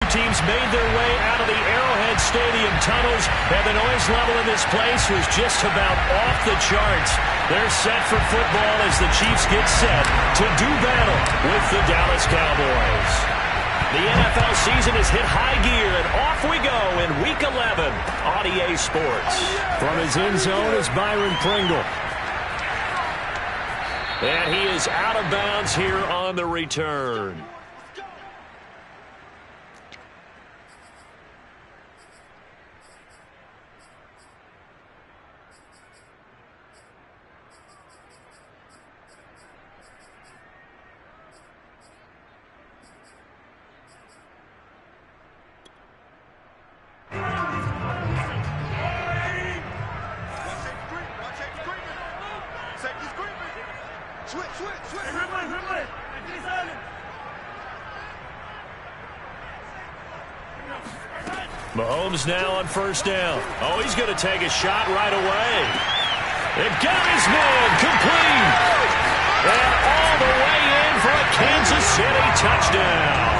teams made their way out of the Arrowhead Stadium tunnels, and the noise level in this place was just about off the charts. They're set for football as the Chiefs get set to do battle with the Dallas Cowboys. The NFL season has hit high gear, and off we go in Week 11 on EA Sports. From his end zone is Byron Pringle. And he is out of bounds here on the return. Mahomes now on first down. Oh, he's going to take a shot right away. It got his man complete. And all the way in for a Kansas City touchdown.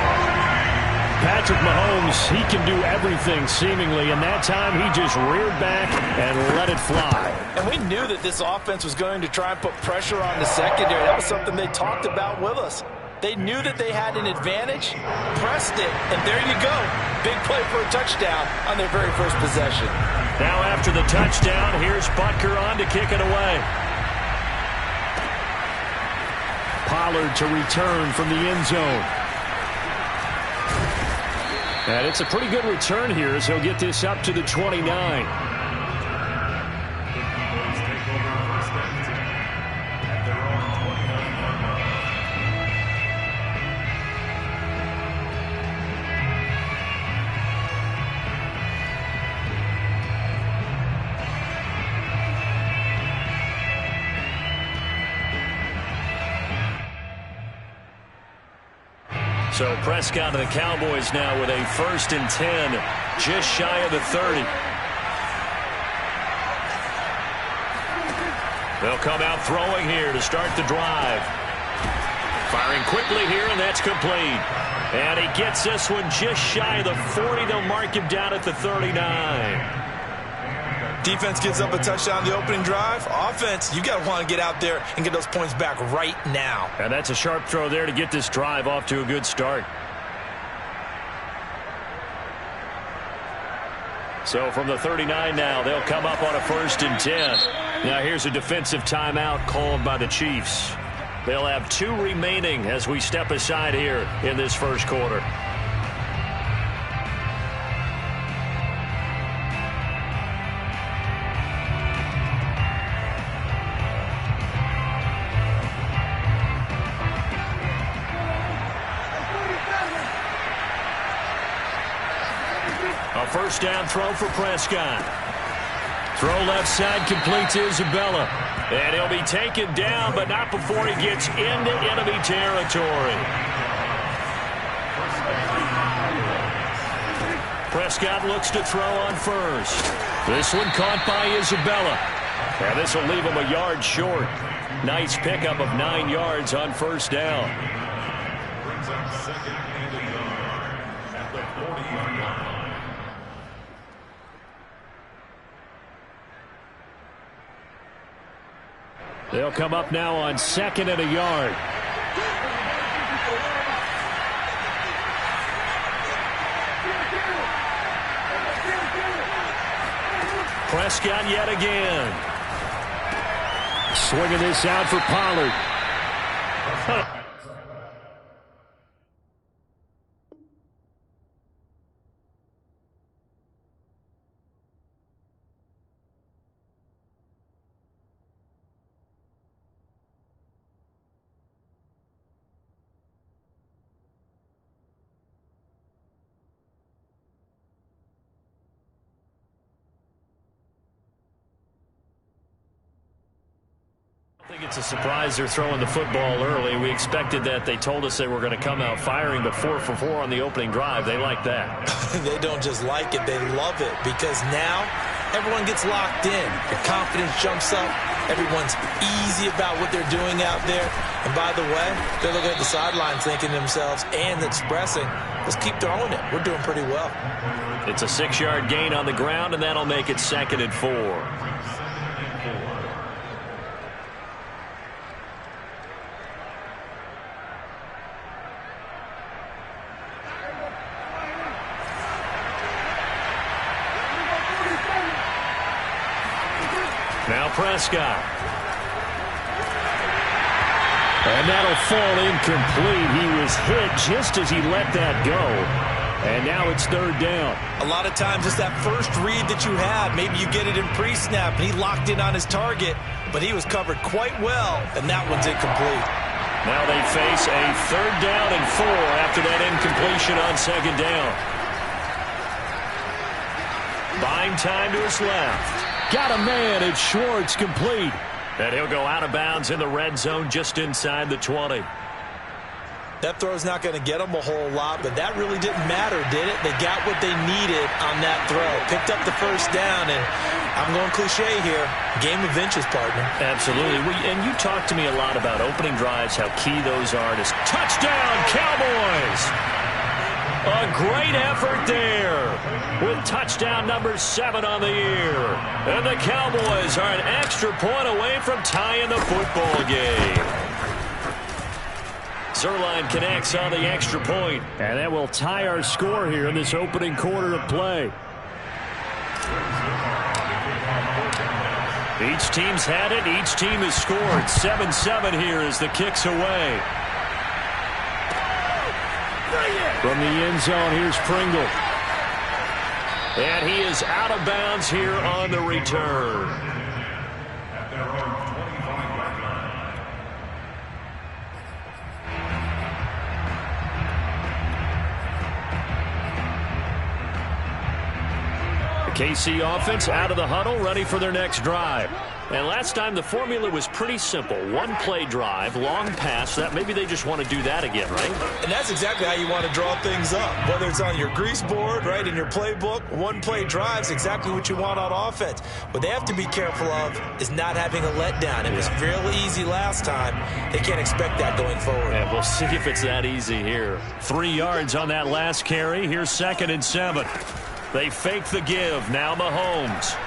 Patrick Mahomes, he can do everything seemingly, and that time he just reared back and let it fly. And we knew that this offense was going to try and put pressure on the secondary. That was something they talked about with us. They knew that they had an advantage, pressed it, and there you go. Big play for a touchdown on their very first possession. Now after the touchdown, here's Butker on to kick it away. Pollard to return from the end zone. And it's a pretty good return here as he'll get this up to the 29. So Prescott and the Cowboys now with a 1st and 10, just shy of the 30. They'll come out throwing here to start the drive. Firing quickly here, and that's complete. And he gets this one just shy of the 40. They'll mark him down at the 39. Defense gets up a touchdown the opening drive. Offense, you got to want to get out there and get those points back right now. And that's a sharp throw there to get this drive off to a good start. So from the 39 now, they'll come up on a 1st and 10. Now here's a defensive timeout called by the Chiefs. They'll have 2 remaining as we step aside here in this first quarter. A first down throw for Prescott. Throw left side complete to Isabella. And he'll be taken down, but not before he gets into enemy territory. Prescott looks to throw on first. This one caught by Isabella. And this will leave him a yard short. Nice pickup of 9 yards on first down. Brings up 2nd and a yard at the 40-yard line. They'll come up now on 2nd and a yard. Prescott yet again. Swinging this out for Pollard. I think it's a surprise they're throwing the football early. We expected that. They told us they were going to come out firing, but 4 for 4 on the opening drive. They like that. They don't just like it, they love it, because now everyone gets locked in. The confidence jumps up. Everyone's easy about what they're doing out there. And by the way, they're looking at the sideline thinking to themselves and expressing, let's keep throwing it. We're doing pretty well. It's a 6-yard gain on the ground, and that'll make it 2nd and 4. Now Prescott. And that'll fall incomplete. He was hit just as he let that go. And now it's 3rd down. A lot of times it's that first read that you have. Maybe you get it in pre-snap, and he locked in on his target, but he was covered quite well, and that one's incomplete. Now they face a 3rd down and 4 after that incompletion on 2nd down. Buying time to his left. Got a man. It's Schwartz, complete. And he'll go out of bounds in the red zone just inside the 20. That throw's not going to get them a whole lot, but that really didn't matter, did it? They got what they needed on that throw. Picked up the 1st down, and I'm going cliche here. Game of inches, partner. Absolutely. And you talked to me a lot about opening drives, how key those are. Touchdown, Cowboys! A great effort there with touchdown number 7 on the year. And the Cowboys are an extra point away from tying the football game. Zerline connects on the extra point. And that will tie our score here in this opening quarter of play. Each team's had it. Each team has scored. 7-7 here as the kick's away. From the end zone, here's Pringle. And he is out of bounds here on the return. At their own 25-yard line. The KC offense out of the huddle, ready for their next drive. And last time the formula was pretty simple. 1-play drive, long pass. That maybe they just want to do that again, right? And that's exactly how you want to draw things up. Whether it's on your grease board, right, in your playbook, 1-play drive's exactly what you want on offense. What they have to be careful of is not having a letdown. It was real easy last time. They can't expect that going forward. And we'll see if it's that easy here. 3 yards on that last carry. Here's 2nd and 7. They fake the give. Now Mahomes.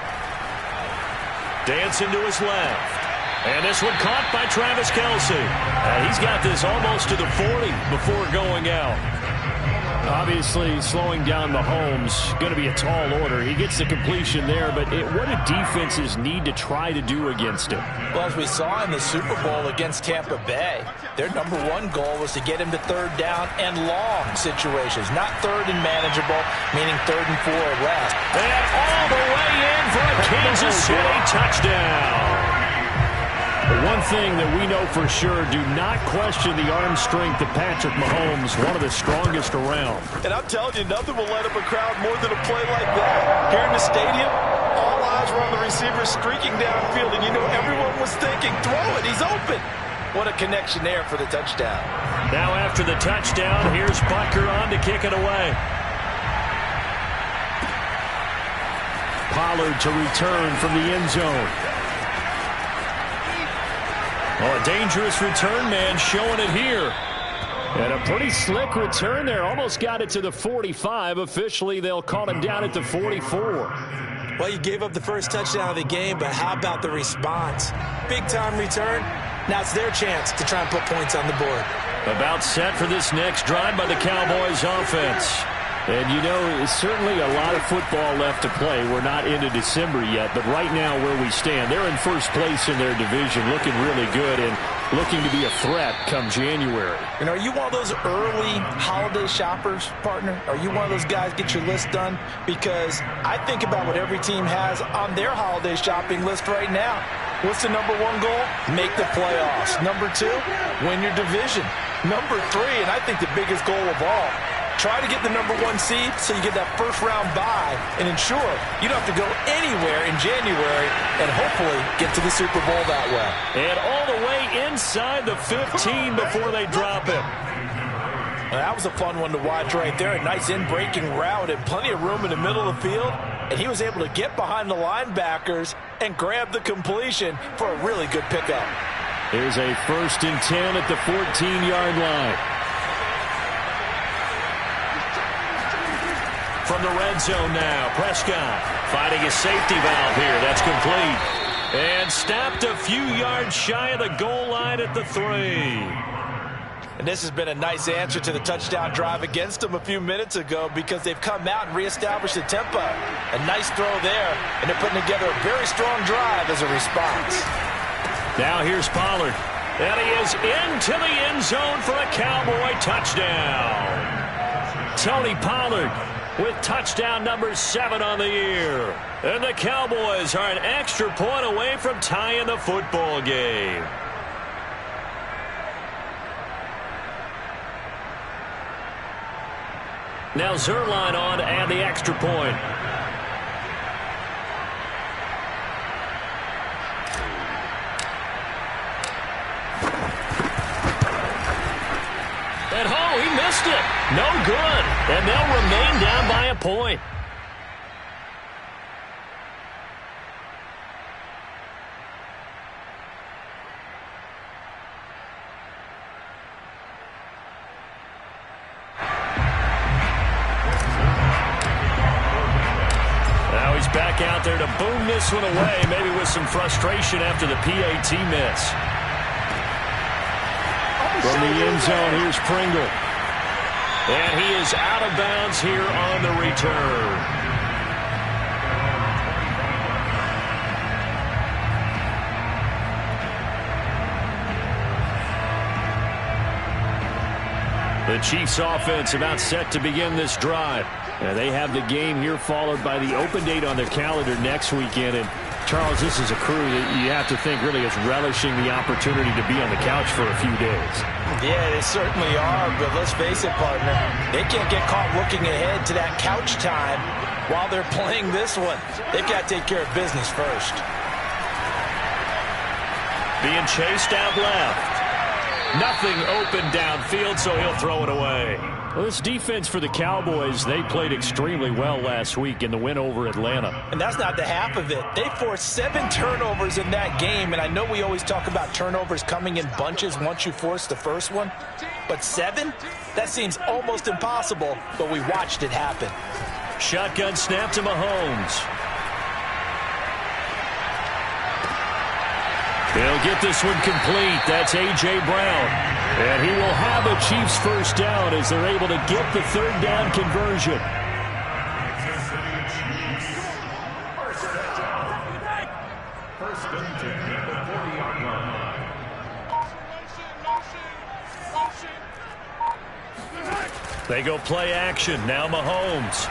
Dancing to his left. And this one caught by Travis Kelce. And he's got this almost to the 40 before going out. Obviously, slowing down Mahomes, going to be a tall order. He gets the completion there, but what do defenses need to try to do against him? Well, as we saw in the Super Bowl against Tampa Bay, their number 1 goal was to get him to 3rd down and long situations, not 3rd and manageable, meaning 3rd and 4 or less. And all the way in for a Kansas City touchdown. One thing that we know for sure, do not question the arm strength of Patrick Mahomes, one of the strongest around. And I'm telling you, nothing will let up a crowd more than a play like that. Here in the stadium, all eyes were on the receiver streaking downfield, and you know everyone was thinking, throw it, he's open. What a connection there for the touchdown. Now after the touchdown, here's Butker on to kick it away. Pollard to return from the end zone. Oh, a dangerous return man showing it here. And a pretty slick return there. Almost got it to the 45. Officially, they'll call him down at the 44. Well, you gave up the first touchdown of the game, but how about the response? Big-time return. Now it's their chance to try and put points on the board. About set for this next drive by the Cowboys offense. And, you know, certainly a lot of football left to play. We're not into December yet, but right now where we stand, they're in first place in their division, looking really good and looking to be a threat come January. And are you one of those early holiday shoppers, partner? Are you one of those guys get your list done? Because I think about what every team has on their holiday shopping list right now. What's the number 1 goal? Make the playoffs. Number 2, win your division. Number 3, and I think the biggest goal of all, try to get the number 1 seed so you get that first-round bye and ensure you don't have to go anywhere in January and hopefully get to the Super Bowl that way. And all the way inside the 15 before they drop it. Well, that was a fun one to watch right there. A nice in-breaking route and plenty of room in the middle of the field. and he was able to get behind the linebackers and grab the completion for a really good pickup. Here's a 1st and 10 at the 14-yard line. From the red zone now, Prescott finding a safety valve here. That's complete. And stopped a few yards shy of the goal line at the 3. And this has been a nice answer to the touchdown drive against them a few minutes ago because they've come out and reestablished the tempo. A nice throw there, and they're putting together a very strong drive as a response. Now here's Pollard. And he is into the end zone for a Cowboy touchdown. Tony Pollard with touchdown number 7 on the year. And the Cowboys are an extra point away from tying the football game. Now Zerline on to add the extra point. And he missed it. No good. And they'll remain down by a point. Now he's back out there to boom this one away, maybe with some frustration after the PAT miss. From the end zone, here's Pringle. And he is out of bounds here on the return. The Chiefs offense about set to begin this drive. And they have the game here followed by the open date on their calendar next weekend. And Charles, this is a crew that you have to think really is relishing the opportunity to be on the couch for a few days. Yeah, they certainly are, but let's face it, partner. They can't get caught looking ahead to that couch time while they're playing this one. They've got to take care of business first. Being chased out left. Nothing open downfield, so he'll throw it away. Well, this defense for the Cowboys, they played extremely well last week in the win over Atlanta. And that's not the half of it. They forced 7 turnovers in that game, and I know we always talk about turnovers coming in bunches once you force the first one. But 7? That seems almost impossible, but we watched it happen. Shotgun snap to Mahomes. They'll get this one complete. That's A.J. Brown. And he will have a Chiefs first down as they're able to get the 3rd down conversion. First and 10 at the 40-yard line. They go play action. Now Mahomes.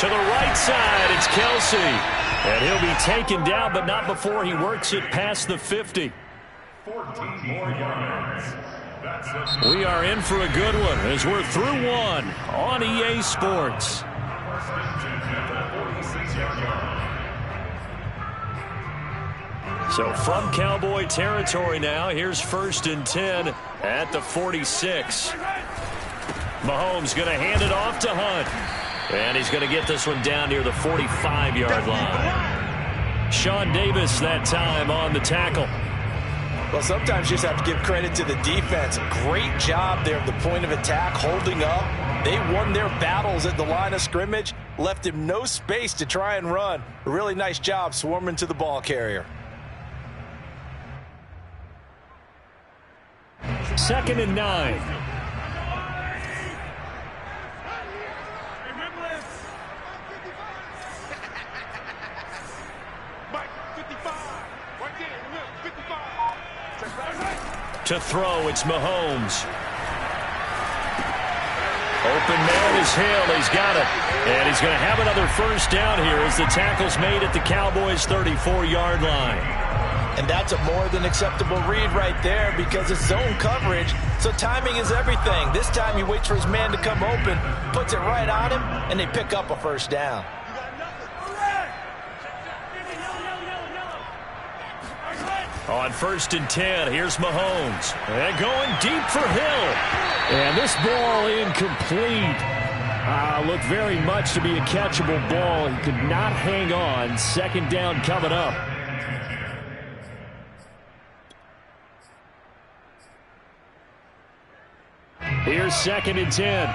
To the right side, it's Kelsey. And he'll be taken down, but not before he works it past the 50. 14 more yards. We are in for a good one as we're through one on EA Sports. First and 10 at the 46-yard line. So from Cowboy territory now, here's 1st and 10 at the 46. Mahomes going to hand it off to Hunt. And he's going to get this one down near the 45-yard line. Sean Davis that time on the tackle. Well, sometimes you just have to give credit to the defense. Great job there at the point of attack, holding up. They won their battles at the line of scrimmage, left him no space to try and run. A really nice job swarming to the ball carrier. 2nd and 9. To throw, it's Mahomes. Open man is Hill. He's got it. And he's going to have another first down here as the tackle's made at the Cowboys' 34-yard line. And that's a more than acceptable read right there because it's zone coverage, so timing is everything. This time he waits for his man to come open, puts it right on him, and they pick up a first down. On 1st and 10, here's Mahomes. And going deep for Hill. And this ball incomplete. Looked very much to be a catchable ball. He could not hang on. Second down coming up. Here's 2nd and 10.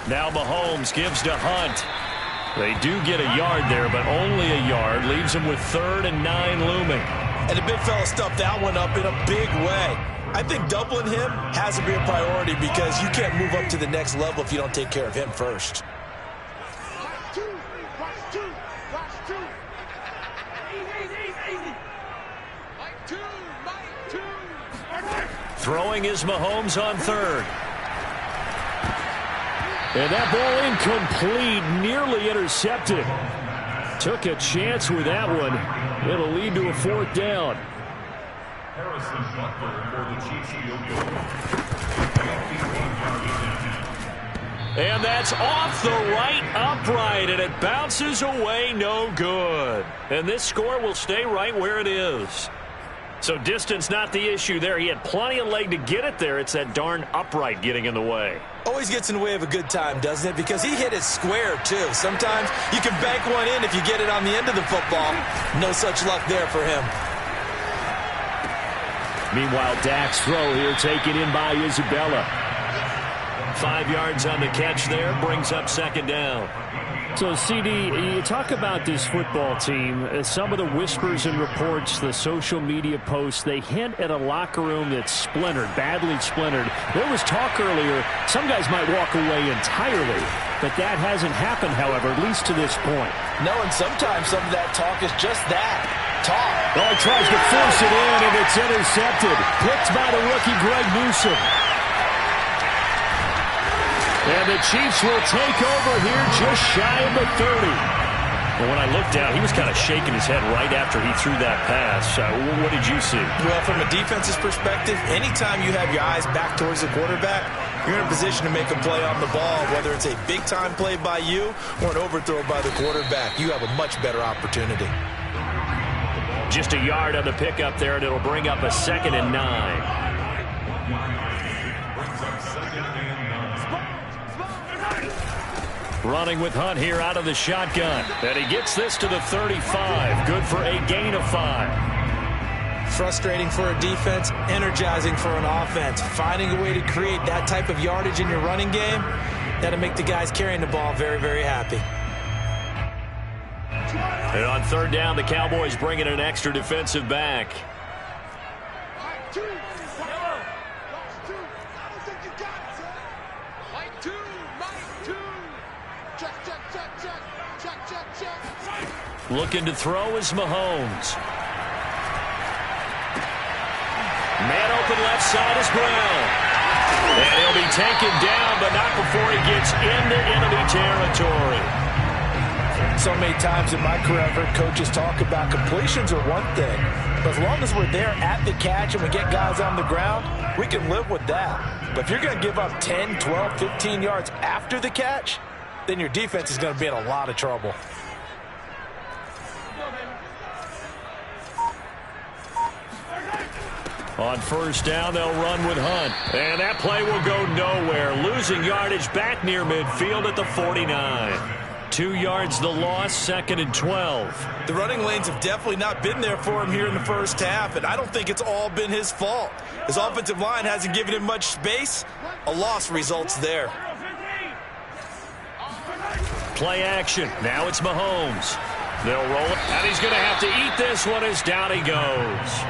Now Mahomes gives to Hunt. They do get a yard there, but only a yard. Leaves him with 3rd and 9 looming. And the big fella stuffed that one up in a big way. I think doubling him has to be a priority because you can't move up to the next level if you don't take care of him first. Throwing is Mahomes on 3rd. And that ball incomplete, nearly intercepted. Took a chance with that one. It'll lead to a 4th down. Harrison Butler for the Chiefs field goal. And that's off the right upright, and it bounces away, no good. And this score will stay right where it is. So distance not the issue there. He had plenty of leg to get it there. It's that darn upright getting in the way. Always gets in the way of a good time, doesn't it? Because he hit it square, too. Sometimes you can bank one in if you get it on the end of the football. No such luck there for him. Meanwhile, Dak's throw here taken in by Isabella. 5 yards on the catch there. Brings up 2nd down. So, CD, you talk about this football team. Some of the whispers and reports, the social media posts, they hint at a locker room that's splintered, badly splintered. There was talk earlier, some guys might walk away entirely. But that hasn't happened, however, at least to this point. No, and sometimes some of that talk is just that, talk. Oh, he tries to force it in, and it's intercepted. Picked by the rookie Greg Newsome. And the Chiefs will take over here just shy of the 30. Well, when I looked down, he was kind of shaking his head right after he threw that pass. What did you see? Well, from a defense's perspective, anytime you have your eyes back towards the quarterback, you're in a position to make a play on the ball, whether it's a big-time play by you or an overthrow by the quarterback. You have a much better opportunity. Just a yard on the pickup there, and it'll bring up a 2nd and 9. Running with Hunt here out of the shotgun. And he gets this to the 35. Good for a gain of 5. Frustrating for a defense, energizing for an offense. Finding a way to create that type of yardage in your running game, that'll make the guys carrying the ball very, very happy. And on 3rd down, the Cowboys bring in an extra defensive back. Looking to throw is Mahomes. Man open left side is Brown. And he'll be taken down, but not before he gets into enemy territory. So many times in my career, I've heard coaches talk about completions are one thing. But as long as we're there at the catch and we get guys on the ground, we can live with that. But if you're going to give up 10, 12, 15 yards after the catch, then your defense is going to be in a lot of trouble. On 1st down, they'll run with Hunt. And that play will go nowhere. Losing yardage back near midfield at the 49. 2 yards the loss, 2nd and 12. The running lanes have definitely not been there for him here in the first half, and I don't think it's all been his fault. His offensive line hasn't given him much space. A loss results there. Play action. Now it's Mahomes. They'll roll it, and he's going to have to eat this one as down he goes.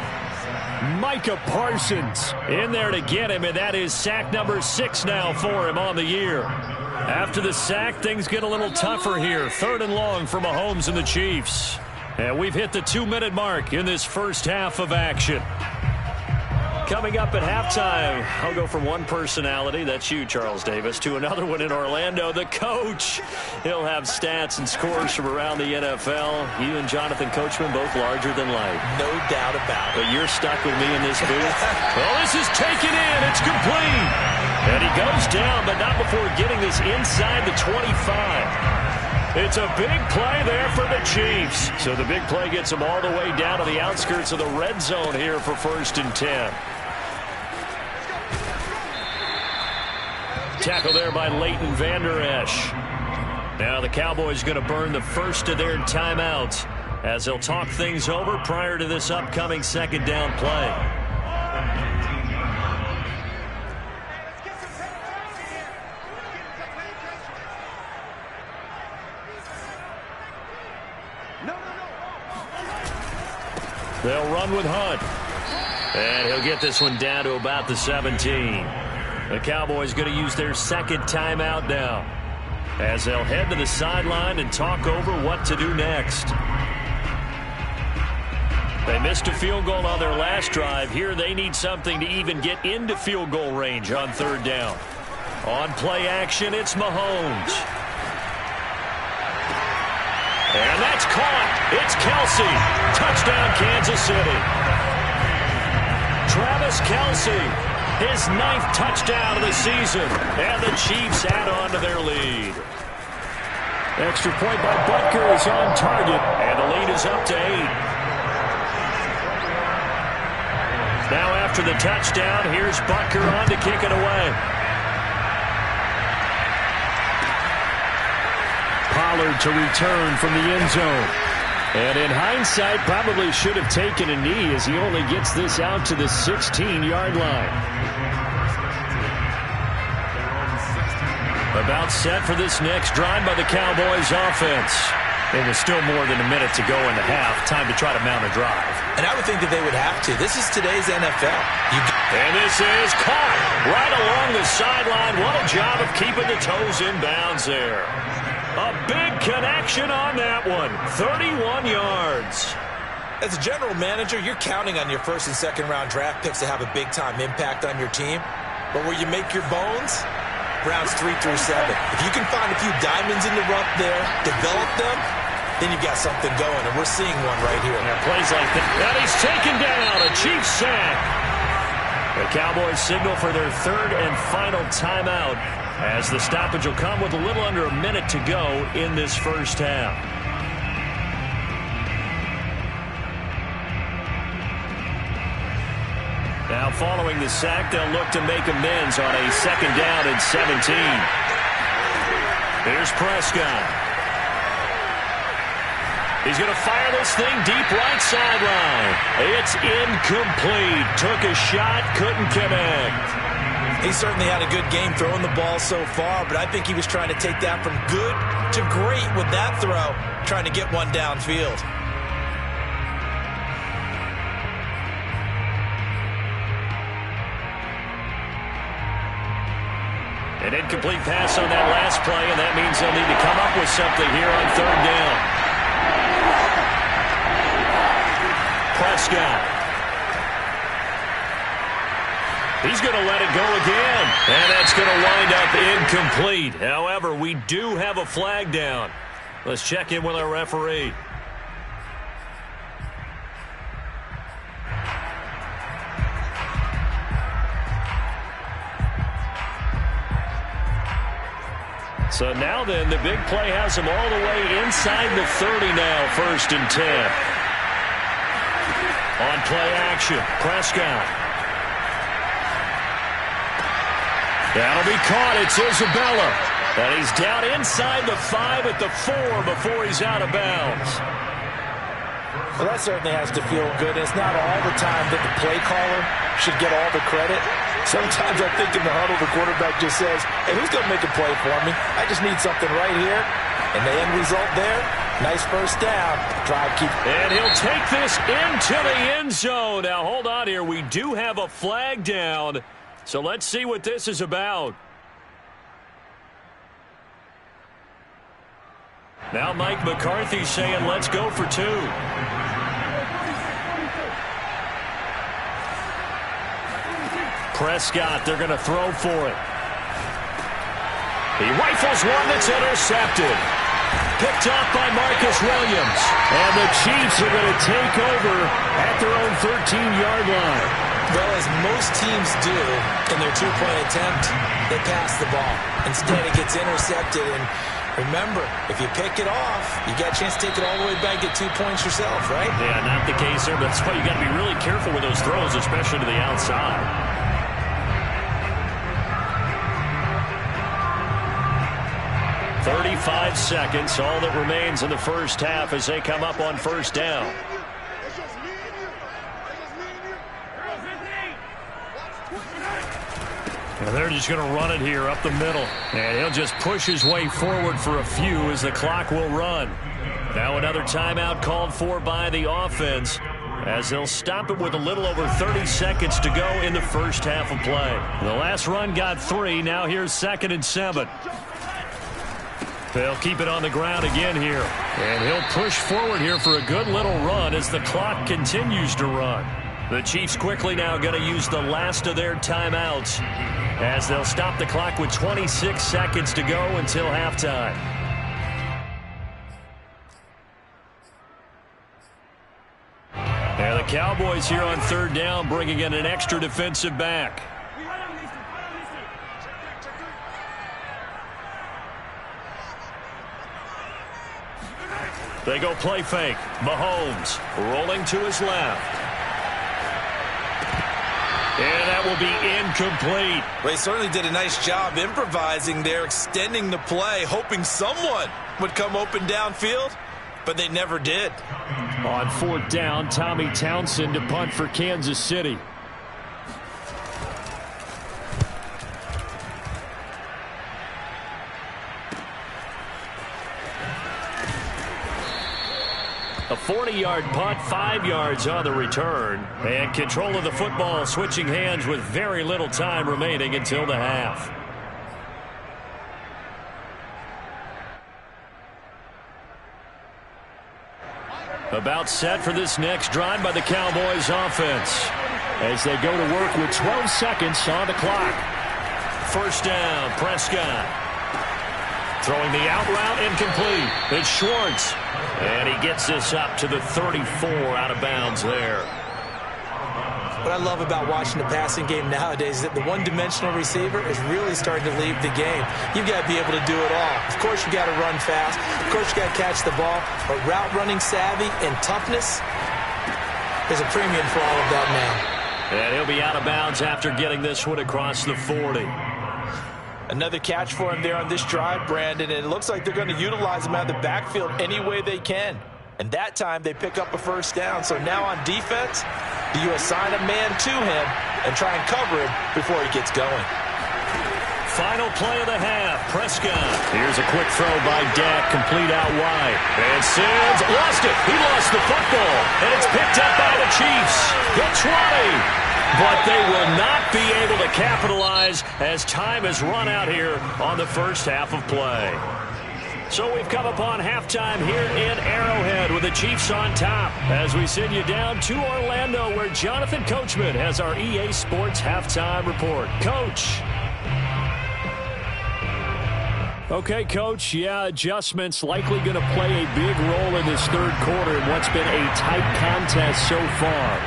Micah Parsons in there to get him, and that is sack number 6 now for him on the year. After the sack, things get a little tougher here. 3rd and long for Mahomes and the Chiefs. And we've hit the 2-minute mark in this first half of action. Coming up at halftime, I'll go from one personality, that's you, Charles Davis, to another one in Orlando, the coach. He'll have stats and scores from around the NFL. You and Jonathan Coachman, both larger than life. No doubt about it. But you're stuck with me in this booth. Well, this is taken in. It's complete. And he goes down, but not before getting this inside the 25. It's a big play there for the Chiefs. So the big play gets them all the way down to the outskirts of the red zone here for 1st and 10. tackle there by Leighton Vander Esch. Now the Cowboys going to burn the first of their timeouts as they'll talk things over prior to this upcoming second down play. They'll run with Hunt. And he'll get this one down to about the 17. The Cowboys going to use their second timeout now as they'll head to the sideline and talk over what to do next. They missed a field goal on their last drive. Here they need something to even get into field goal range on third down. On play action, it's Mahomes. And that's caught. It's Kelce. Touchdown, Kansas City. Travis Kelce, his 9th touchdown of the season. And the Chiefs add on to their lead. Extra point by Butker is on target. And the lead is up to 8. Now after the touchdown, here's Butker on to kick it away. Pollard to return from the end zone. And in hindsight, probably should have taken a knee as he only gets this out to the 16-yard line. About set for this next drive by the Cowboys offense. And with still more than a minute to go in the half, time to try to mount a drive. And I would think that they would have to. This is today's NFL. And this is caught right along the sideline. What a job of keeping the toes in bounds there. A big connection on that one. 31 yards. As a general manager, you're counting on your first and second round draft picks to have a big-time impact on your team. But where you make your bones, rounds 3 through 7. If you can find a few diamonds in the rough there, develop them, then you've got something going. And we're seeing one right here. Yeah, plays like that. And he's taken down. A Chiefs sack. The Cowboys signal for their third and final timeout, as the stoppage will come with a little under a minute to go in this first half. Now following the sack, they'll look to make amends on a second down and 17. Here's Prescott. He's going to fire this thing deep right sideline. It's incomplete. Took a shot, couldn't connect. He certainly had a good game throwing the ball so far, but I think he was trying to take that from good to great with that throw, trying to get one downfield. An incomplete pass on that last play, and that means they'll need to come up with something here on third down. Prescott. He's going to let it go again. And that's going to wind up incomplete. However, we do have a flag down. Let's check in with our referee. So now then, the big play has him all the way inside the 30 now, 1st and 10. On play action, Prescott. That'll be caught. It's Isabella. And he's down inside the 5 at the 4 before he's out of bounds. Well, that certainly has to feel good. It's not all the time that the play caller should get all the credit. Sometimes I think in the huddle, the quarterback just says, hey, who's going to make a play for me? I just need something right here. And the end result there, nice first down. Drive keep. And he'll take this into the end zone. Now, hold on here. We do have a flag down. So let's see what this is about. Now Mike McCarthy saying, let's go for 2. Prescott, they're going to throw for it. He rifles one that's intercepted. Picked off by Marcus Williams. And the Chiefs are going to take over at their own 13-yard line. Well, as most teams do in their 2-point attempt, they pass the ball. Instead, it gets intercepted. And remember, if you pick it off, you got a chance to take it all the way back, get 2 points yourself, right? Yeah, not the case there, but that's why you got to be really careful with those throws, especially to the outside. 45 seconds, all that remains in the first half as they come up on first down. And they're just going to run it here up the middle. And he'll just push his way forward for a few as the clock will run. Now another timeout called for by the offense as they'll stop it with a little over 30 seconds to go in the first half of play. The last run got 3. Now here's 2nd and 7. They'll keep it on the ground again here. And he'll push forward here for a good little run as the clock continues to run. The Chiefs quickly now going to use the last of their timeouts as they'll stop the clock with 26 seconds to go until halftime. And the Cowboys here on 3rd down bringing in an extra defensive back. They go play fake. Mahomes rolling to his left. And that will be incomplete. Well, he certainly did a nice job improvising there, extending the play, hoping someone would come open downfield, but they never did. On 4th down, Tommy Townsend to punt for Kansas City. A 40-yard punt, 5 yards on the return. And control of the football switching hands with very little time remaining until the half. About set for this next drive by the Cowboys offense as they go to work with 12 seconds on the clock. First down, Prescott. Throwing the out route incomplete. It's Schwartz. And he gets this up to the 34 out of bounds there. What I love about watching the passing game nowadays is that the one-dimensional receiver is really starting to leave the game. You've got to be able to do it all. Of course, you got to run fast. Of course, you got to catch the ball. But route running savvy and toughness is a premium for all of that now. And he'll be out of bounds after getting this one across the 40. Another catch for him there on this drive, Brandon, and it looks like they're going to utilize him out of the backfield any way they can. And that time they pick up a first down. So now on defense, do you assign a man to him and try and cover him before he gets going? Final play of the half, Prescott. Here's a quick throw by Dak, complete out wide. And Sims lost it. He lost the football. And it's picked up by the Chiefs. The 20. But they will not be able to capitalize as time has run out here on the first half of play. So we've come upon halftime here in Arrowhead with the Chiefs on top as we send you down to Orlando where Jonathan Coachman has our EA Sports halftime report. Coach. Okay, Coach, yeah, adjustments likely going to play a big role in this third quarter in what's been a tight contest so far.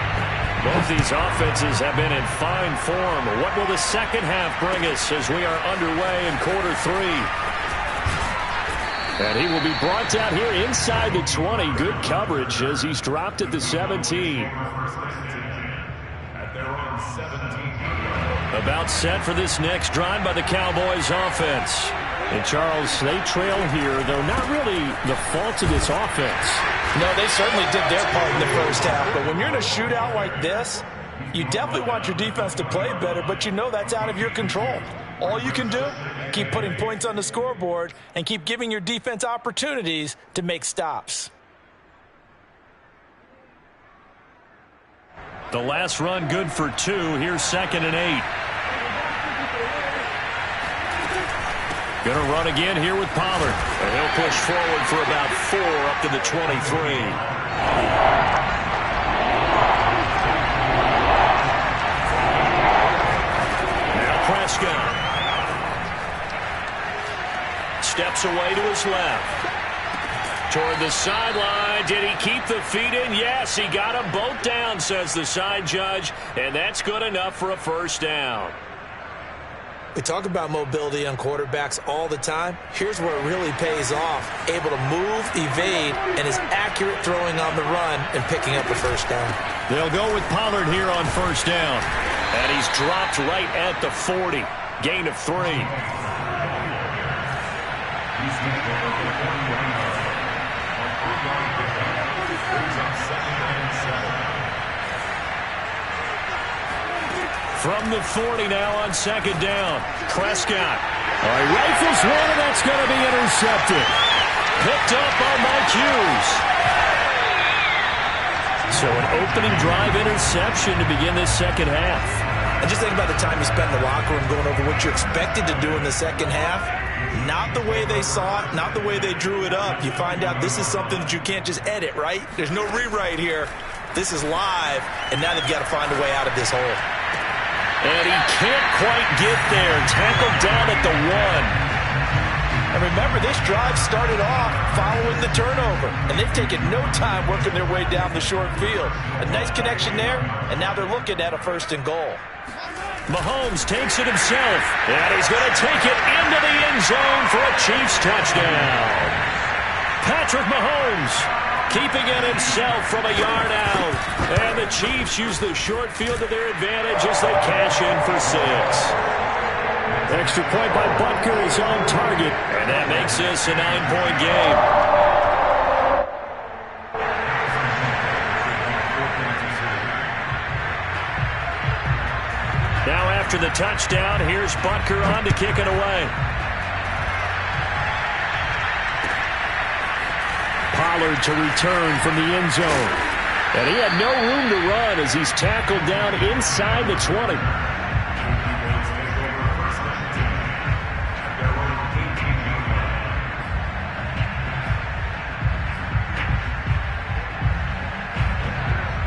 Both these offenses have been in fine form. What will the second half bring us as we are underway in quarter 3? And he will be brought down here inside the 20. Good coverage as he's dropped at the 17. About set for this next drive by the Cowboys offense. And Charles, they trail here, though not really the fault of this offense. No, they certainly did their part in the first half. But when you're in a shootout like this, you definitely want your defense to play better, but you know that's out of your control. All you can do, keep putting points on the scoreboard and keep giving your defense opportunities to make stops. The last run good for 2. Here's 2nd and 8. Going to run again here with Pollard. And he'll push forward for about 4 up to the 23. Now Prescott. Steps away to his left. Toward the sideline. Did he keep the feet in? Yes, he got them both down, says the side judge. And that's good enough for a first down. We talk about mobility on quarterbacks all the time. Here's where it really pays off. Able to move, evade, and is accurate throwing on the run and picking up a first down. They'll go with Pollard here on first down. And he's dropped right at the 40. Gain of 3. He's the 41-yard line. On 3-yard pickup, brings up 2nd and 7. From the 40 now on 2nd down. Prescott. Rifles one, and that's going to be intercepted. Picked up on Mike Hughes. So an opening drive interception to begin this second half. And just think about the time you spent in the locker room going over what you expected to do in the second half. Not the way they saw it, not the way they drew it up. You find out this is something that you can't just edit, right? There's no rewrite here. This is live, and now they've got to find a way out of this hole. And he can't quite get there. Tackled down at the 1. And remember, this drive started off following the turnover. And they've taken no time working their way down the short field. A nice connection there, and now they're looking at a 1st and goal. Mahomes takes it himself, and he's going to take it into the end zone for a Chiefs touchdown. Patrick Mahomes keeping it himself from a yard out. And the Chiefs use the short field to their advantage as they cash in for 6. Extra point by Butker is on target, and that makes this a 9-point game. Now after the touchdown, here's Butker on to kick it away. Pollard to return from the end zone. And he had no room to run as he's tackled down inside the 20.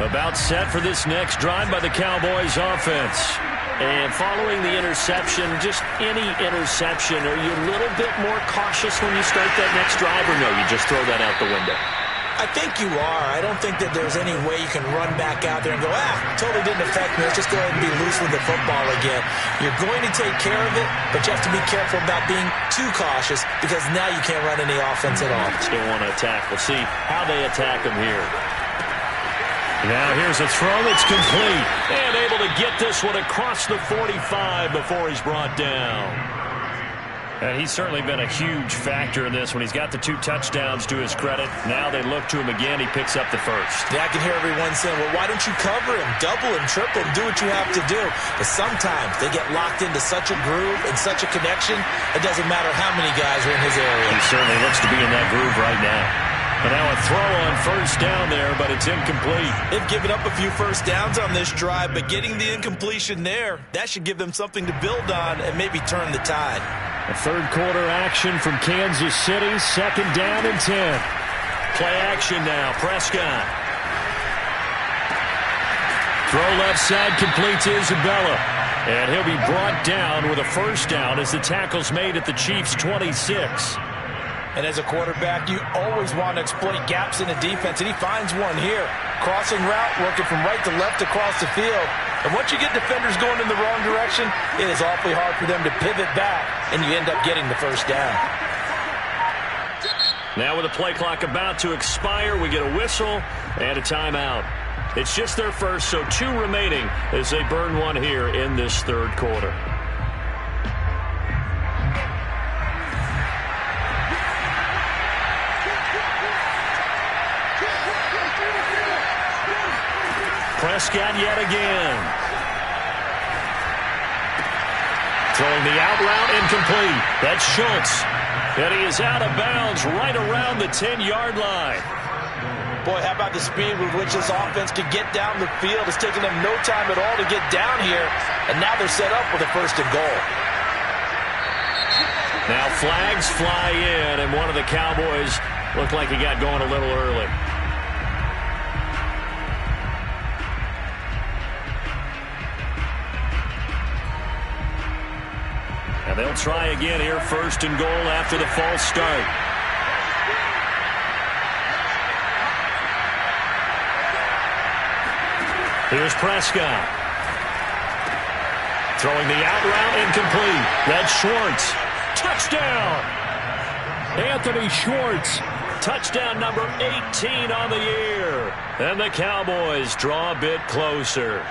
About set for this next drive by the Cowboys offense. And following the interception, just any interception, are you a little bit more cautious when you start that next drive, or no, you just throw that out the window? I think you are. I don't think that there's any way you can run back out there and go, totally didn't affect me. Let's just go ahead and be loose with the football again. You're going to take care of it, but you have to be careful about being too cautious because now you can't run any offense at all. Still want to attack. We'll see how they attack them here. Now here's a throw that's complete. And able to get this one across the 45 before he's brought down. And he's certainly been a huge factor in this when he's got the 2 touchdowns to his credit. Now they look to him again. He picks up the 1st. Yeah, I can hear everyone saying, well, why don't you cover him, double him, triple him, do what you have to do. But sometimes they get locked into such a groove and such a connection, it doesn't matter how many guys are in his area. He certainly looks to be in that groove right now. And now a throw on 1st down there, but it's incomplete. They've given up a few 1st downs on this drive, but getting the incompletion there, that should give them something to build on and maybe turn the tide. A 3rd quarter action from Kansas City, 2nd down and 10. Play action now, Prescott. Throw left side, complete to Isabella. And he'll be brought down with a 1st down as the tackle's made at the Chiefs' 26. And as a quarterback, you always want to exploit gaps in the defense, and he finds one here. Crossing route, working from right to left across the field. And once you get defenders going in the wrong direction, it is awfully hard for them to pivot back, and you end up getting the 1st down. Now with the play clock about to expire, we get a whistle and a timeout. It's just their 1st, so 2 remaining as they burn one here in this 3rd quarter. Prescott yet again. Throwing the out route, incomplete. That's Schultz. And he is out of bounds right around the 10-yard line. Boy, how about the speed with which this offense can get down the field? It's taken them no time at all to get down here. And now they're set up with a 1st and goal. Now flags fly in, and one of the Cowboys looked like he got going a little early. And they'll try again here, 1st and goal after the false start. Here's Prescott. Throwing the out route, incomplete. That's Schwartz. Touchdown! Anthony Schwartz. Touchdown number 18 on the year. And the Cowboys draw a bit closer.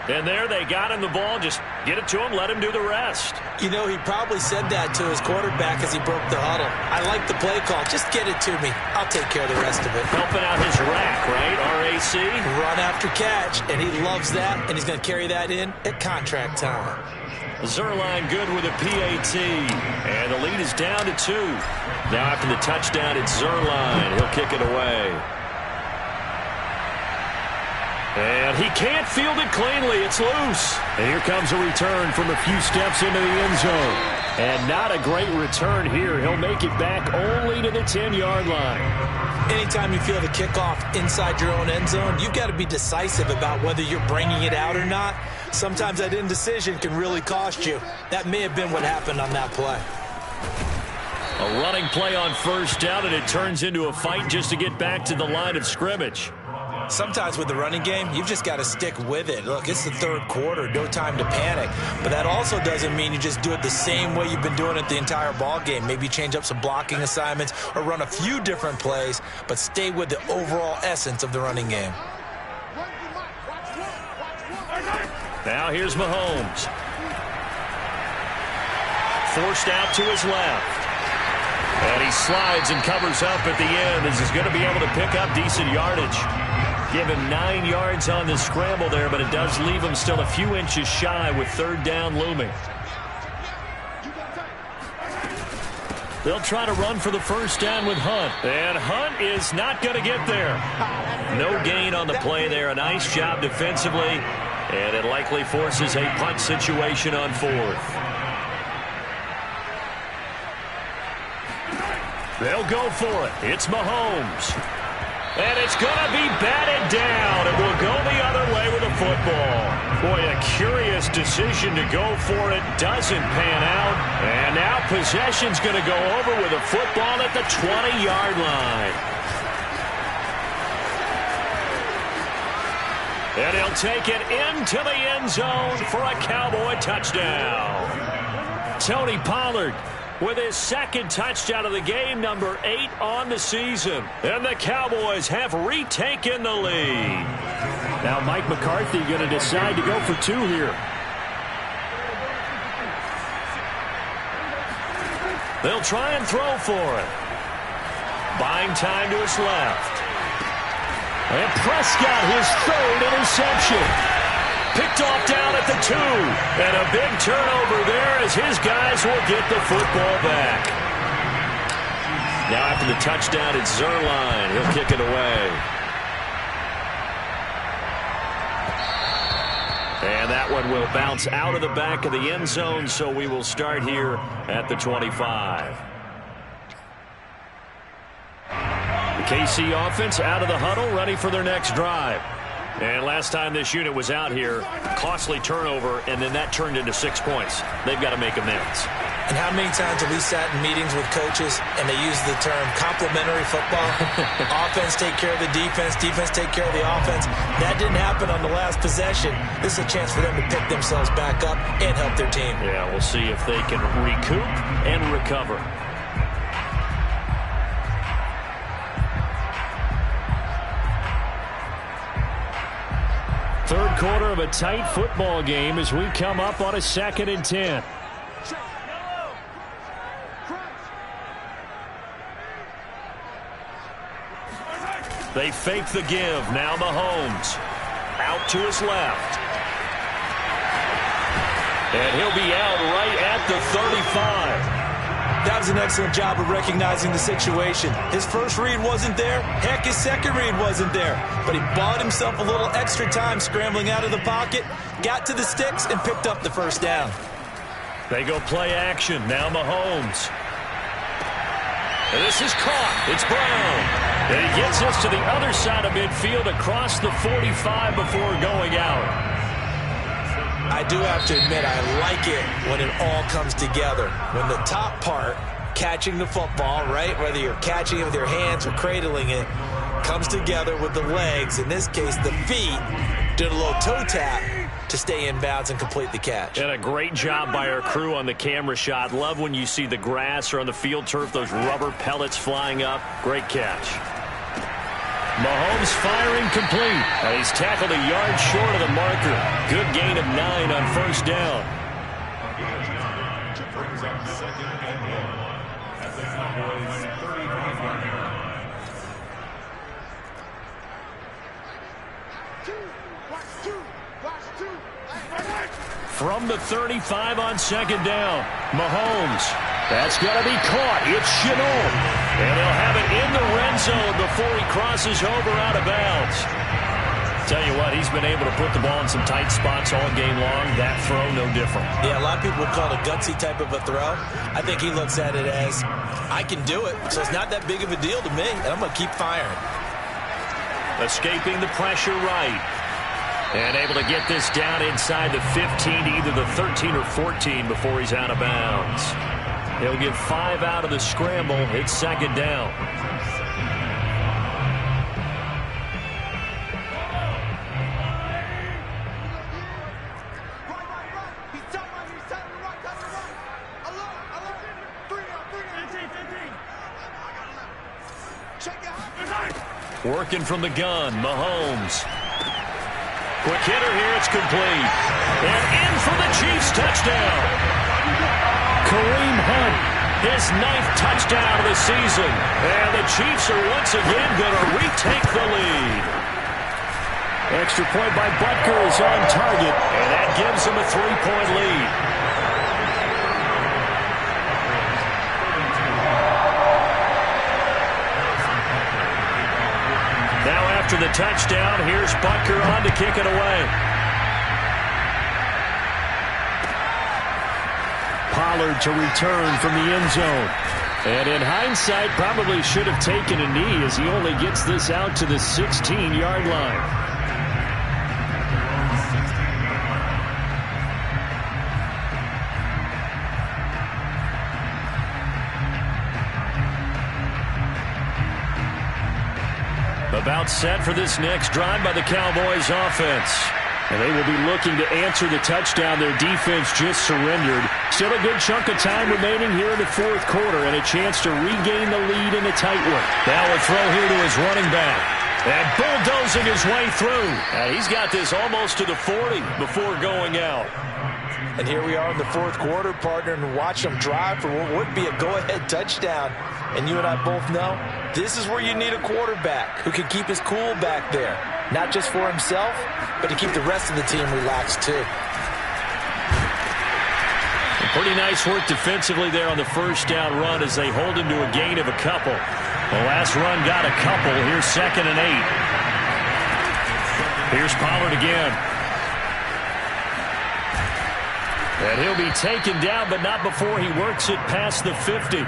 And there they got him the ball. Just get it to him, let him do the rest. You know, he probably said that to his quarterback as he broke the huddle. I like the play call. Just get it to me. I'll take care of the rest of it. Helping out his rack, right? RAC. Run after catch, and he loves that, and he's going to carry that in at contract time. Zerline good with a PAT. And the lead is down to 2. Now after the touchdown, it's Zerline. He'll kick it away. And he can't field it cleanly. It's loose. And here comes a return from a few steps into the end zone. And not a great return here. He'll make it back only to the 10-yard line. Anytime you feel the kickoff inside your own end zone, you've got to be decisive about whether you're bringing it out or not. Sometimes that indecision can really cost you. That may have been what happened on that play. A running play on first down, and it turns into a fight just to get back to the line of scrimmage. Sometimes with the running game, you've just got to stick with it. Look, it's the third quarter, no time to panic. But that also doesn't mean you just do it the same way you've been doing it the entire ball game. Maybe change up some blocking assignments or run a few different plays, but stay with the overall essence of the running game. Now here's Mahomes. Forced out to his left. And he slides and covers up at the end as he's going to be able to pick up decent yardage. Give him 9 yards on the scramble there, but it does leave him still a few inches shy with third down looming. They'll try to run for the first down with Hunt. And Hunt is not going to get there. No gain on the play there. A nice job defensively. And it likely forces a punt situation on 4th. They'll go for it. It's Mahomes. And it's going to be batted down. It will go the other way with the football. Boy, a curious decision to go for it. Doesn't pan out. And now possession's going to go over with a football at the 20-yard line. And he'll take it into the end zone for a Cowboy touchdown. Tony Pollard with his second touchdown of the game, number 8 on the season. And the Cowboys have retaken the lead. Now Mike McCarthy going to decide to go for 2 here. They'll try and throw for it. Buying time to his left. And Prescott, his 3rd interception. Picked off down at the 2. And a big turnover there as his guys will get the football back. Now after the touchdown, it's Zerline. He'll kick it away. And that one will bounce out of the back of the end zone, so we will start here at the 25. The KC offense out of the huddle, ready for their next drive. And last time this unit was out here, costly turnover, and then that turned into 6 points. They've got to make amends. And how many times have we sat in meetings with coaches and they use the term complementary football? Offense take care of the defense, defense take care of the offense. That didn't happen on the last possession. This is a chance for them to pick themselves back up and help their team. Yeah, we'll see if they can recoup and recover. Third quarter of a tight football game as we come up on a 2nd and 10. They fake the give. Now Mahomes. Out to his left. And he'll be out right at the 35. That was an excellent job of recognizing the situation. His first read wasn't there. Heck, his second read wasn't there. But he bought himself a little extra time scrambling out of the pocket, got to the sticks, and picked up the first down. They go play action. Now Mahomes. And this is caught. It's Brown. And he gets us to the other side of midfield across the 45 before going out. I do have to admit, I like it when it all comes together. When the top part, catching the football, right, whether you're catching it with your hands or cradling it, comes together with the legs, in this case the feet, did a little toe tap to stay in bounds and complete the catch. And a great job by our crew on the camera shot. Love when you see the grass or on the field turf, those rubber pellets flying up. Great catch. Mahomes firing complete. And he's tackled a yard short of the marker. Good gain of 9 on first down. Brings up second and 1 at the Cowboys' 35-yard line. From the 35 on second down, Mahomes. That's got to be caught. It's Shenault. And he'll have it in the red zone before he crosses over out of bounds. Tell you what, he's been able to put the ball in some tight spots all game long. That throw, no different. Yeah, a lot of people would call it a gutsy type of a throw. I think he looks at it as, I can do it, so it's not that big of a deal to me, and I'm going to keep firing. Escaping the pressure right. And able to get this down inside the 15 to either the 13 or 14 before he's out of bounds. He'll get 5 out of the scramble. It's second down. Working from the gun, Mahomes. Quick hitter here, it's complete. And in for the Chiefs touchdown. Kareem Hunt, his 9th touchdown of the season. And the Chiefs are once again going to retake the lead. Extra point by Butker is on target, and that gives them a 3-point lead. Now after the touchdown, here's Butker on to kick it away. Pollard to return from the end zone. And in hindsight, probably should have taken a knee as he only gets this out to the 16-yard line. About set for this next drive by the Cowboys offense. And they will be looking to answer the touchdown their defense just surrendered. Still a good chunk of time remaining here in the fourth quarter and a chance to regain the lead in a tight one. Now a throw here to his running back. And bulldozing his way through. And he's got this almost to the 40 before going out. And here we are in the fourth quarter, partner, and watch them drive for what would be a go-ahead touchdown. And you and I both know this is where you need a quarterback who can keep his cool back there. Not just for himself, but to keep the rest of the team relaxed too. Pretty nice work defensively there on the first down run as they hold him to a gain of a couple. The last run got a couple. Here's 2nd and 8. Here's Pollard again. And he'll be taken down, but not before he works it past the 50.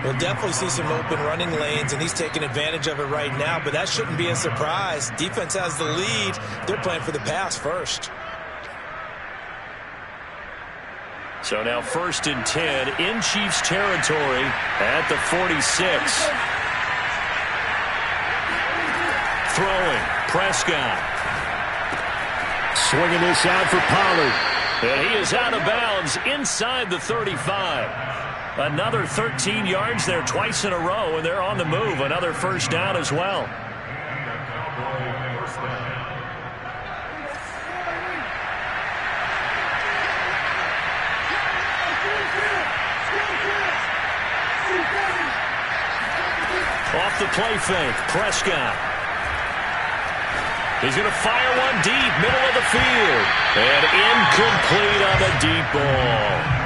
We'll definitely see some open running lanes, and he's taking advantage of it right now, but that shouldn't be a surprise. Defense has the lead. They're playing for the pass first. So now 1st and 10 in Chiefs territory at the 46. Throwing, Prescott. Swinging this out for Pollard. And he is out of bounds inside the 35. Another 13 yards there twice in a row, and they're on the move. Another first down as well. Off the play fake, Prescott. He's going to fire one deep, middle of the field. And incomplete on the deep ball.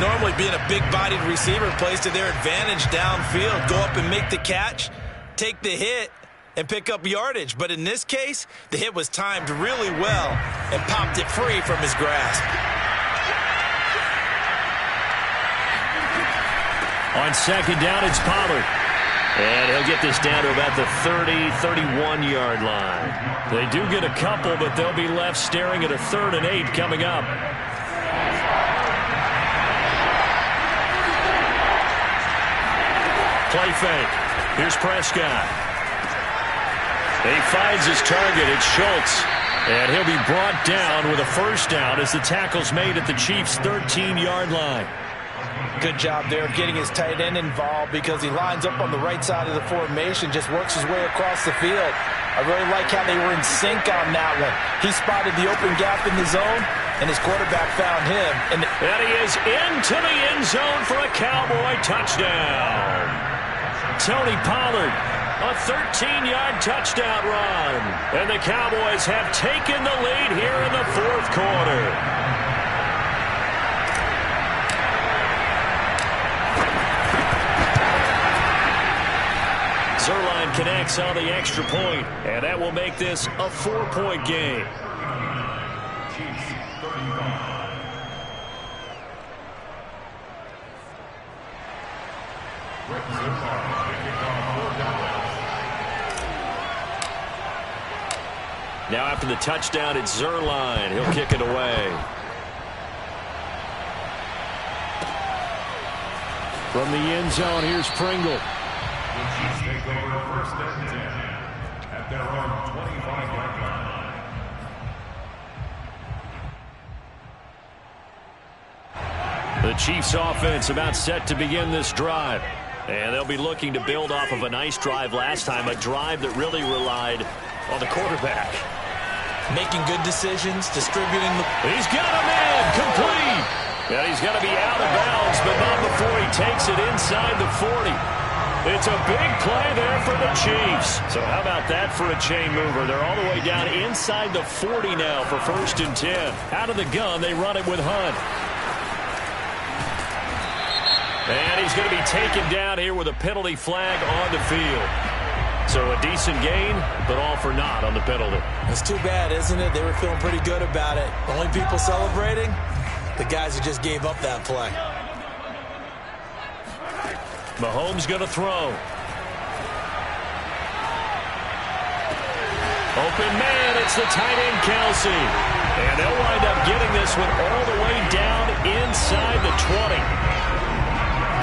Normally being a big-bodied receiver plays to their advantage downfield. Go up and make the catch, take the hit, and pick up yardage. But in this case, the hit was timed really well and popped it free from his grasp. On second down, it's Pollard. And he'll get this down to about the 30, 31-yard line. They do get a couple, but they'll be left staring at a 3rd and 8 coming up. Play fake. Here's Prescott. He finds his target. It's Schultz. And he'll be brought down with a first down as the tackle's made at the Chiefs' 13-yard line. Good job there of getting his tight end involved because he lines up on the right side of the formation, just works his way across the field. I really like how they were in sync on that one. He spotted the open gap in the zone, and his quarterback found him. And he is into the end zone for a Cowboy touchdown. Tony Pollard, a 13-yard touchdown run. And the Cowboys have taken the lead here in the fourth quarter. Zerline connects on the extra point, and that will make this a 4-point game. Chiefs 35. Now after the touchdown, it's Zerline. He'll kick it away. From the end zone, here's Pringle. The Chiefs take over first and 10 at their own 25-yard line. The Chiefs offense about set to begin this drive. And they'll be looking to build off of a nice drive last time, a drive that really relied on the quarterback. making good decisions, distributing the... He's got a man complete. And he's got to be out of bounds, but not before he takes it inside the 40. It's a big play there for the Chiefs. So how about that for a chain mover? They're all the way down inside the 40 now for 1st and 10. Out of the gun, they run it with Hunt. And he's going to be taken down here with a penalty flag on the field. So a decent gain, but all for naught on the penalty. It's too bad, isn't it? They were feeling pretty good about it. Only people celebrating, the guys who just gave up that play. Mahomes going to throw. Open man, it's the tight end Kelsey. And they'll wind up getting this one all the way down inside the 20.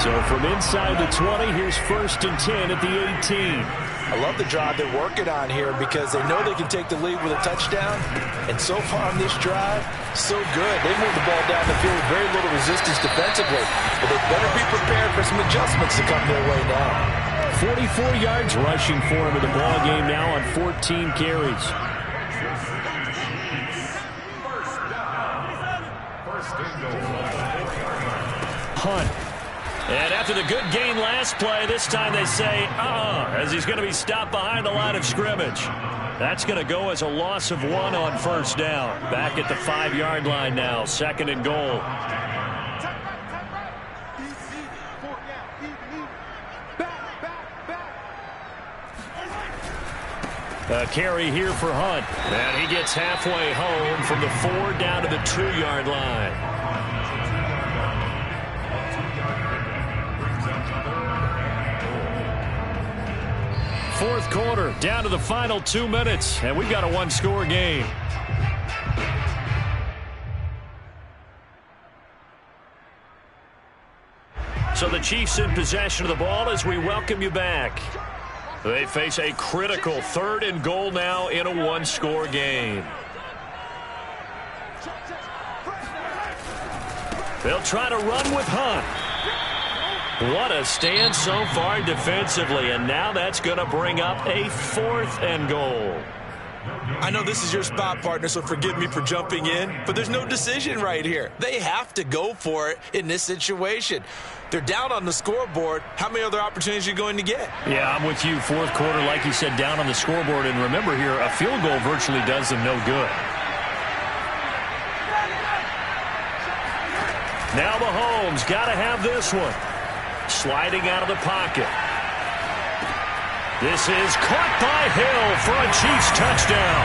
So from inside the 20, here's 1st and 10 at the 18. I love the drive they're working on here because they know they can take the lead with a touchdown. And so far on this drive, so good. They moved the ball down the field with very little resistance defensively. But they better be prepared for some adjustments to come their way now. 44 yards rushing for him in the ball game now on 14 carries. Hunt. And after the good gain last play, this time they say, as he's going to be stopped behind the line of scrimmage. That's going to go as a loss of 1 on 1st down. Back at the 5-yard line now, 2nd and goal. A carry here for Hunt. And he gets halfway home from the 4 down to the 2-yard line. Fourth quarter, down to the final 2 minutes, and we've got a 1-score game. So the Chiefs in possession of the ball as we welcome you back. They face a critical 3rd and goal now in a 1-score game. They'll try to run with Hunt. What a stand so far defensively, and now that's going to bring up a 4th and goal. I know this is your spot, partner, so forgive me for jumping in, but there's no decision right here. They have to go for it in this situation. They're down on the scoreboard. How many other opportunities are you going to get? Yeah, I'm with you. 4th quarter, like you said, down on the scoreboard. And remember here, a field goal virtually does them no good. Now Mahomes got to have this one. Sliding out of the pocket. This is caught by Hill for a Chiefs touchdown.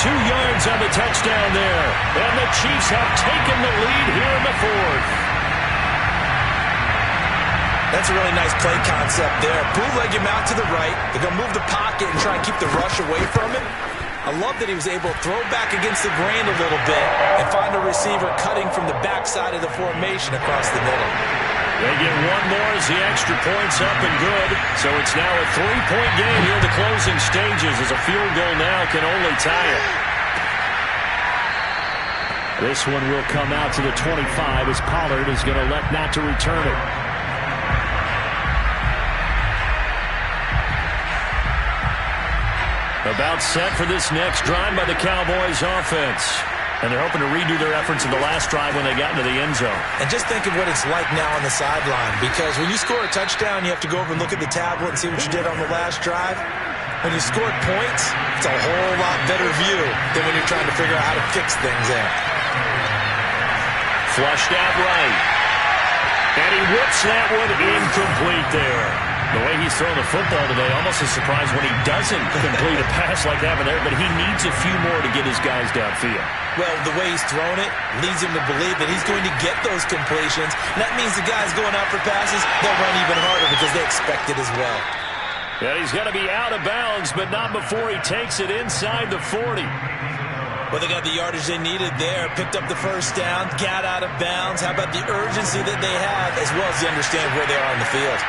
2 yards on the touchdown there. And the Chiefs have taken the lead here in the 4th. That's a really nice play concept there. Bootleg him out to the right. They're going to move the pocket and try and keep the rush away from him. I love that he was able to throw back against the grain a little bit and find a receiver cutting from the backside of the formation across the middle. They get one more as the extra point's up and good. So it's now a 3-point game here in the closing stages as a field goal now can only tie it. This one will come out to the 25 as Pollard is going to elect not to return it. About set for this next drive by the Cowboys offense. And they're hoping to redo their efforts in the last drive when they got into the end zone. And just think of what it's like now on the sideline, because when you score a touchdown, you have to go over and look at the tablet and see what you did on the last drive. When you scored points, it's a whole lot better view than when you're trying to figure out how to fix things there. Flushed out right. And he whips that one incomplete there. The way he's throwing the football today, almost a surprise when he doesn't complete a pass like that one there, but he needs a few more to get his guys downfield. Well, the way he's thrown it leads him to believe that he's going to get those completions. And that means the guys going out for passes, they'll run even harder because they expect it as well. Yeah, he's going to be out of bounds, but not before he takes it inside the 40. Well, they got the yardage they needed there, picked up the first down, got out of bounds. How about the urgency that they have, as well as they understand where they are on the field?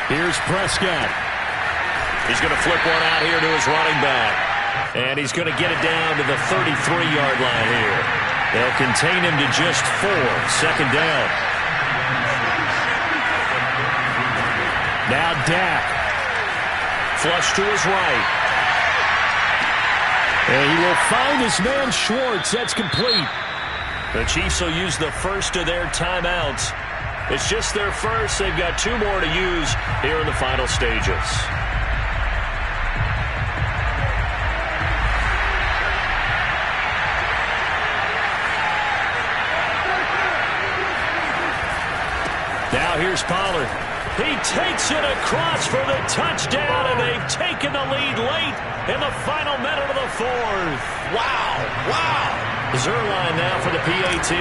Here's Prescott. He's going to flip one out here to his running back. And he's going to get it down to the 33-yard line here. They'll contain him to just 4. Second down. Now Dak. Flush to his right. And he will find his man Schwartz. That's complete. The Chiefs will use the first of their timeouts. It's just their first. They've got 2 more to use here in the final stages. Now here's Pollard. He takes it across for the touchdown, and they've taken the lead late in the final minute of the 4th. Wow, wow. Zerline now for the PAT.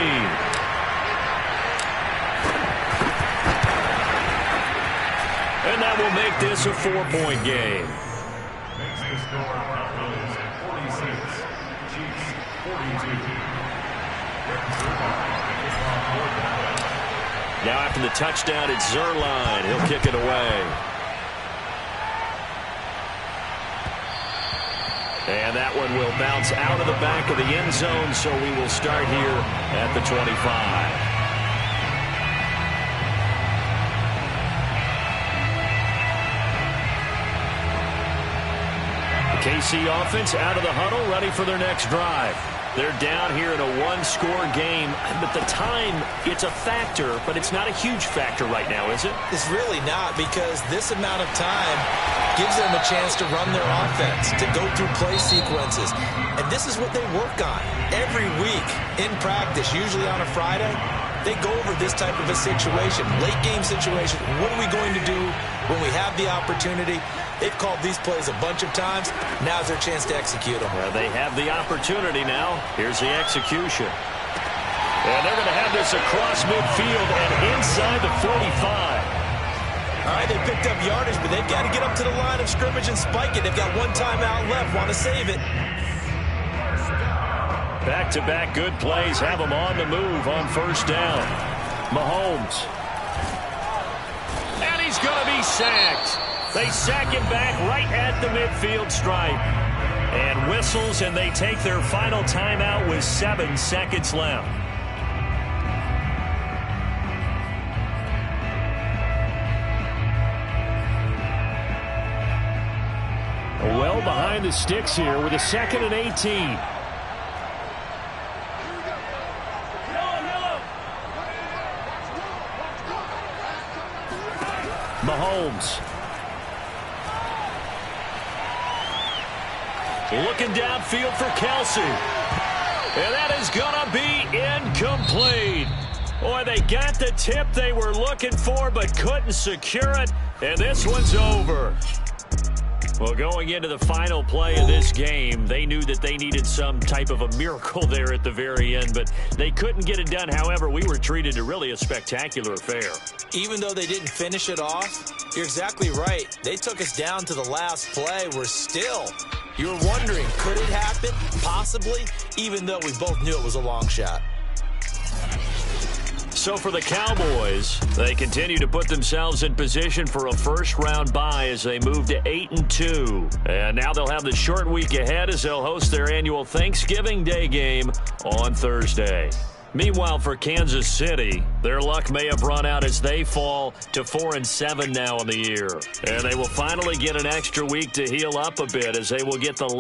And that will make this a 4-point game. Makes the score Cowboys 46, Chiefs 42. Now after the touchdown, it's Zerline. He'll kick it away. And that one will bounce out of the back of the end zone, so we will start here at the 25. KC offense out of the huddle, ready for their next drive. They're down here in a 1-score game, but the time, it's a factor, but it's not a huge factor right now, is it? It's really not, because this amount of time gives them a chance to run their offense, to go through play sequences. And this is what they work on every week in practice, usually on a Friday. They go over this type of a situation, late game situation. What are we going to do when we have the opportunity? They've called these plays a bunch of times. Now's their chance to execute them. Well, they have the opportunity now. Here's the execution. And they're going to have this across midfield and inside the 45. All right, they picked up yardage, but they've got to get up to the line of scrimmage and spike it. They've got 1 timeout left. Want to save it. Back-to-back good plays have them on the move on first down. Mahomes. And he's going to be sacked. They sack him back right at the midfield stripe. And whistles, and they take their final timeout with 7 seconds left. Well behind the sticks here with a 2nd and 18. Mahomes. Looking downfield for Kelsey. And that is going to be incomplete. Boy, they got the tip they were looking for but couldn't secure it. And this one's over. Well, going into the final play of this game, they knew that they needed some type of a miracle there at the very end, but they couldn't get it done. However, we were treated to really a spectacular affair. Even though they didn't finish it off, you're exactly right. They took us down to the last play. We're still You're wondering, could it happen? Possibly, even though we both knew it was a long shot. So for the Cowboys, they continue to put themselves in position for a first-round bye as they move to 8-2. And now they'll have the short week ahead as they'll host their annual Thanksgiving Day game on Thursday. Meanwhile, for Kansas City, their luck may have run out as they fall to 4-7 now in the year. And they will finally get an extra week to heal up a bit as they will get the